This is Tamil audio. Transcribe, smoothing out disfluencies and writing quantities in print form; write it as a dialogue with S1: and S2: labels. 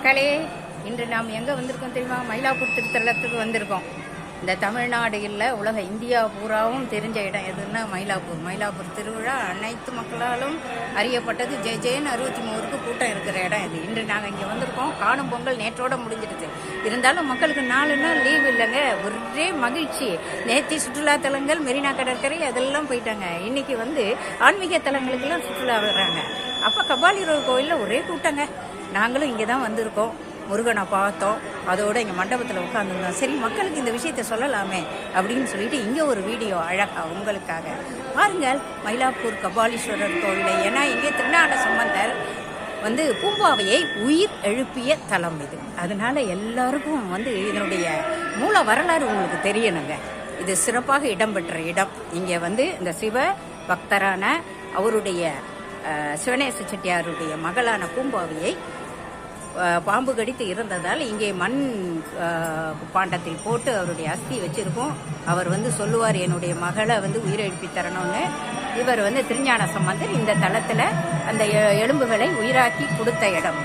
S1: மக்களே, இன்று நாம் எங்கே வந்திருக்கோம் தெரியுமா? மயிலாப்பூர் திருத்தலத்துக்கு வந்திருக்கோம். இந்த தமிழ்நாடு இல்லை, உலக இந்தியா பூராவும் தெரிஞ்ச இடம் எதுன்னா மயிலாப்பூர். மயிலாப்பூர் திருவிழா அனைத்து மக்களாலும் அறியப்பட்டது. ஜெயன்னு 63க்கு கூட்டம் இருக்கிற இடம் இது. இன்று நாங்கள் இங்கே வந்திருக்கோம். காணும் பொங்கல் நேற்றோட முடிஞ்சிடுது. இருந்தாலும் மக்களுக்கு 4 நாள் லீவ் இல்லைங்க, ஒரே மகிழ்ச்சி. நேற்று சுற்றுலா தலங்கள் மெரினா கடற்கரை அதெல்லாம் போயிட்டாங்க. இன்னைக்கு ஆன்மீக தலங்களுக்கெல்லாம் சுற்றுலா வர்றாங்க. அப்போ கபாலீஸ்வரர் கோயிலில் ஒரே கூட்டங்க. நாங்களும் இங்கே தான் வந்திருக்கோம். முருகனை பார்த்தோம், அதோட இங்கே மண்டபத்தில் உட்காந்துருந்தோம். சரி, மக்களுக்கு இந்த விஷயத்தை சொல்லலாமே அப்படின்னு சொல்லிட்டு இங்கே ஒரு வீடியோ அழகா உங்களுக்காக பாருங்கள். மயிலாப்பூர் கபாலீஸ்வரர் கோவிலை, ஏன்னா இங்கே திருஞான சம்பந்தர் பூம்பாவையை உயிர் எழுப்பிய தலம் இது. அதனால எல்லாருக்கும் இதனுடைய மூல வரலாறு உங்களுக்கு தெரியணுங்க. இது சிறப்பாக இடம்பெற்ற இடம். இங்கே இந்த சிவ பக்தரான அவருடைய சிவனேச செட்டியாருடைய மகளான பூம்பாவையை பாம்பு கடித்து இறந்ததால் இங்கே மண் பாண்டத்தில் போட்டு அவருடைய அஸ்தி வச்சிருக்கோம். அவர் சொல்லுவார், என்னுடைய மகளை உயிரெழுப்பி தரணும்னு. இவர் திருஞான சம்பந்தர் இந்த தலத்தில் அந்த எலும்புகளை உயிராக்கி கொடுத்த இடம்.